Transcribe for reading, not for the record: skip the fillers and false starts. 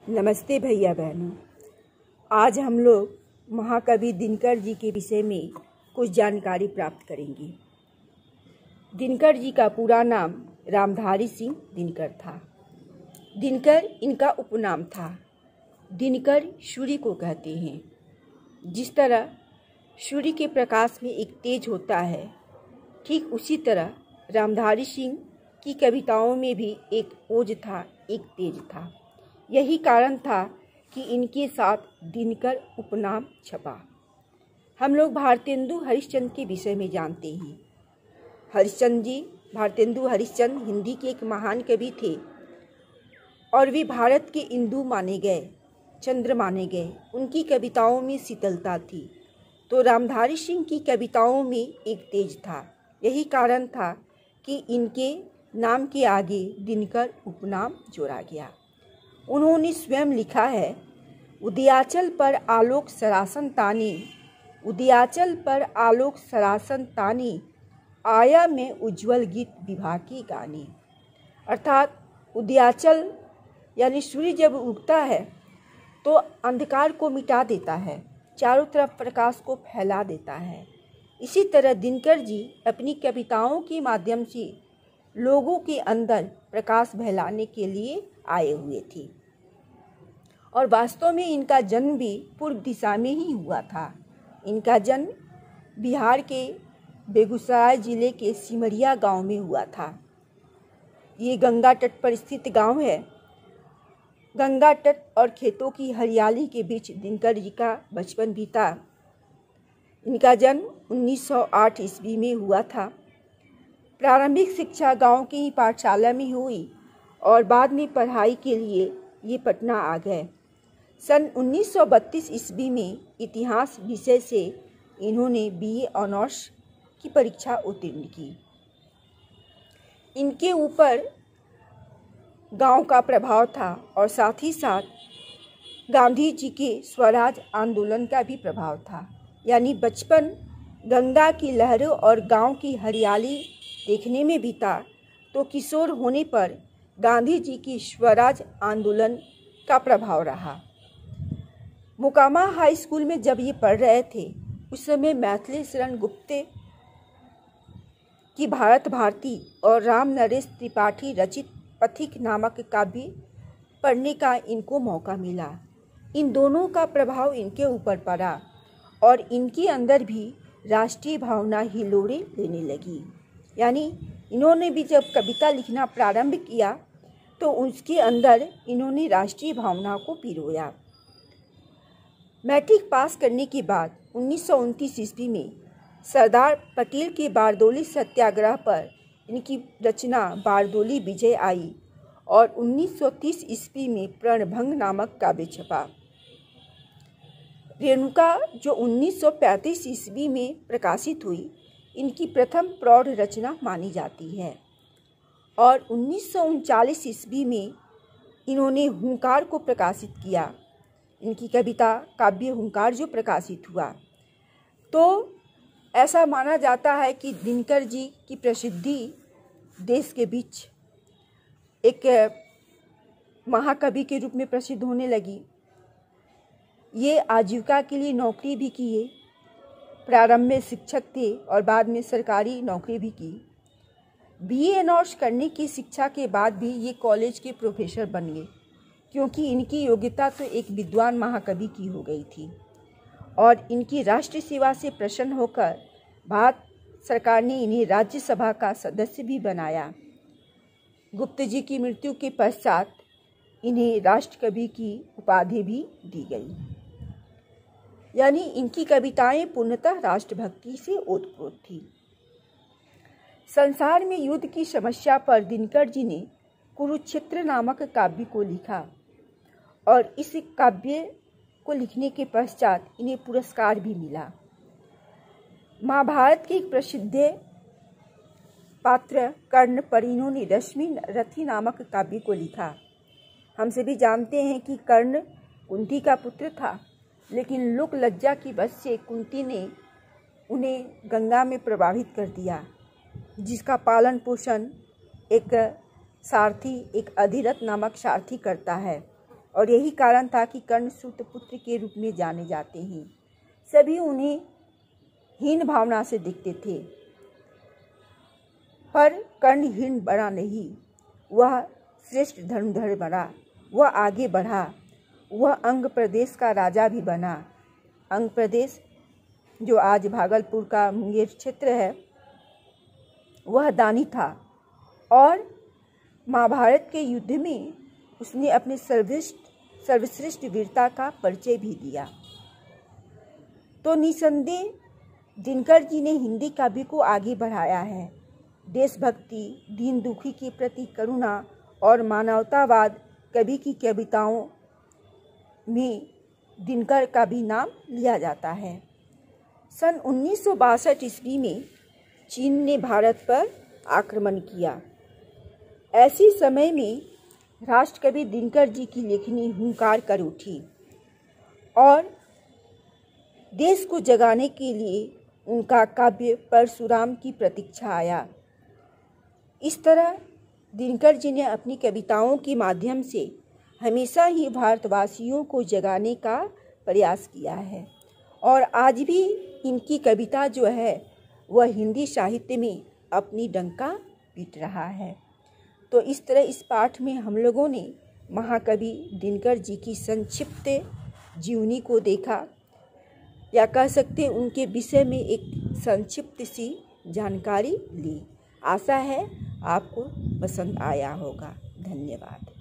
नमस्ते भैया बहनों। आज हम लोग महाकवि दिनकर जी के विषय में कुछ जानकारी प्राप्त करेंगे। दिनकर जी का पूरा नाम रामधारी सिंह दिनकर था। दिनकर इनका उपनाम था। दिनकर सूर्य को कहते हैं। जिस तरह सूर्य के प्रकाश में एक तेज होता है, ठीक उसी तरह रामधारी सिंह की कविताओं में भी एक ओज था, एक तेज था। यही कारण था कि इनके साथ दिनकर उपनाम छपा। हम लोग भारतेंदु हरिश्चंद्र के विषय में जानते हैं। हरिश्चंद्र जी, भारतेंदु हरिश्चंद्र हिंदी के एक महान कवि थे और वे भारत के इंदु माने गए, चंद्र माने गए। उनकी कविताओं में शीतलता थी, तो रामधारी सिंह की कविताओं में एक तेज था। यही कारण था कि इनके नाम के आगे दिनकर उपनाम जोड़ा गया। उन्होंने स्वयं लिखा है, उदयाचल पर आलोक सरासन तानी, उदयाचल पर आलोक सरासन तानी, आया में उज्जवल गीत विभा की गानी। अर्थात उदयाचल यानी सूर्य जब उगता है तो अंधकार को मिटा देता है, चारों तरफ प्रकाश को फैला देता है। इसी तरह दिनकर जी अपनी कविताओं के माध्यम से लोगों के अंदर प्रकाश फैलाने के लिए आए हुए थे। और वास्तव में इनका जन्म भी पूर्व दिशा में ही हुआ था। इनका जन्म बिहार के बेगूसराय जिले के सिमरिया गांव में हुआ था। ये गंगा तट पर स्थित गांव है। गंगा तट और खेतों की हरियाली के बीच दिनकर जी का बचपन बीता। इनका जन्म 1908 ईस्वी में हुआ था। प्रारंभिक शिक्षा गांव की ही पाठशाला में हुई और बाद में पढ़ाई के लिए ये पटना आ गए। सन 1932 ईस्वी में इतिहास विषय से इन्होंने बीए ऑनर्स की परीक्षा उत्तीर्ण की। इनके ऊपर गांव का प्रभाव था और साथ ही साथ गांधी जी के स्वराज आंदोलन का भी प्रभाव था। यानी बचपन गंगा की लहरों और गांव की हरियाली देखने में बीता, तो किशोर होने पर गांधी जी की स्वराज आंदोलन का प्रभाव रहा। मोकामा हाई स्कूल में जब ये पढ़ रहे थे, उस समय मैथिली शरण गुप्ते की भारत भारती और राम नरेश त्रिपाठी रचित पथिक नामक काव्य पढ़ने का इनको मौका मिला। इन दोनों का प्रभाव इनके ऊपर पड़ा और इनके अंदर भी राष्ट्रीय भावना हिलोरे लेने लगी। यानी इन्होंने भी जब कविता लिखना प्रारंभ किया तो उसके अंदर इन्होंने राष्ट्रीय भावना को पिरोया। मैट्रिक पास करने के बाद 1929 ईस्वी में सरदार पटेल के बारदोली सत्याग्रह पर इनकी रचना बारदोली विजय आई और 1930 ईस्वी में प्रणभंग नामक काव्य छपा। रेणुका जो 1935 ईस्वी में प्रकाशित हुई, इनकी प्रथम प्रौढ़ रचना मानी जाती है। और 1939 ईस्वी में इन्होंने हुंकार को प्रकाशित किया। इनकी कविता काव्य हुंकार जो प्रकाशित हुआ, तो ऐसा माना जाता है कि दिनकर जी की प्रसिद्धि देश के बीच एक महाकवि के रूप में प्रसिद्ध होने लगी। ये आजीविका के लिए नौकरी भी किए। प्रारंभ में शिक्षक थे और बाद में सरकारी नौकरी भी की। बीए ऑनर्स करने की शिक्षा के बाद भी ये कॉलेज के प्रोफेसर बन गए, क्योंकि इनकी योग्यता तो एक विद्वान महाकवि की हो गई थी। और इनकी राष्ट्र सेवा से प्रसन्न होकर भारत सरकार ने इन्हें राज्यसभा का सदस्य भी बनाया। गुप्त जी की मृत्यु के पश्चात इन्हें राष्ट्रकवि की उपाधि भी दी गई। यानी इनकी कविताएं पूर्णतः राष्ट्रभक्ति से ओतप्रोत थी। संसार में युद्ध की समस्या पर दिनकर जी ने कुरुक्षेत्र नामक काव्य को लिखा और इस काव्य को लिखने के पश्चात इन्हें पुरस्कार भी मिला। महाभारत के एक प्रसिद्ध पात्र कर्ण पर इन्होंने रश्मि रथी नामक काव्य को लिखा। हम सभी जानते हैं कि कर्ण कुंती का पुत्र था, लेकिन लोक लज्जा की वजह से कुंती ने उन्हें गंगा में प्रवाहित कर दिया, जिसका पालन पोषण एक सारथी, एक अधिरथ नामक सारथी करता है। और यही कारण था कि कर्ण सूत पुत्र के रूप में जाने जाते हैं। सभी उन्हें हीन भावना से दिखते थे, पर कर्ण हीन बना नहीं, वह श्रेष्ठ धनुर्धर बना, वह आगे बढ़ा, वह अंग प्रदेश का राजा भी बना। अंग प्रदेश जो आज भागलपुर का मुंगेर क्षेत्र है, वह दानी था और महाभारत के युद्ध में उसने अपने सर्वश्रेष्ठ वीरता का परिचय भी दिया। तो निसंदेह दिनकर जी ने हिंदी काव्य को आगे बढ़ाया है। देशभक्ति, दीन दुखी के प्रति करुणा और मानवतावाद कवि की कविताओं में दिनकर का भी नाम लिया जाता है। सन 1962 ईस्वी में चीन ने भारत पर आक्रमण किया। ऐसे समय में राष्ट्रकवि दिनकर जी की लेखनी हुंकार कर उठी और देश को जगाने के लिए उनका काव्य परशुराम की प्रतीक्षा आया। इस तरह दिनकर जी ने अपनी कविताओं के माध्यम से हमेशा ही भारतवासियों को जगाने का प्रयास किया है और आज भी इनकी कविता जो है वह हिंदी साहित्य में अपनी डंका पीट रहा है। तो इस तरह इस पाठ में हम लोगों ने महाकवि दिनकर जी की संक्षिप्त जीवनी को देखा, या कह सकते उनके विषय में एक संक्षिप्त सी जानकारी ली। आशा है आपको पसंद आया होगा। धन्यवाद।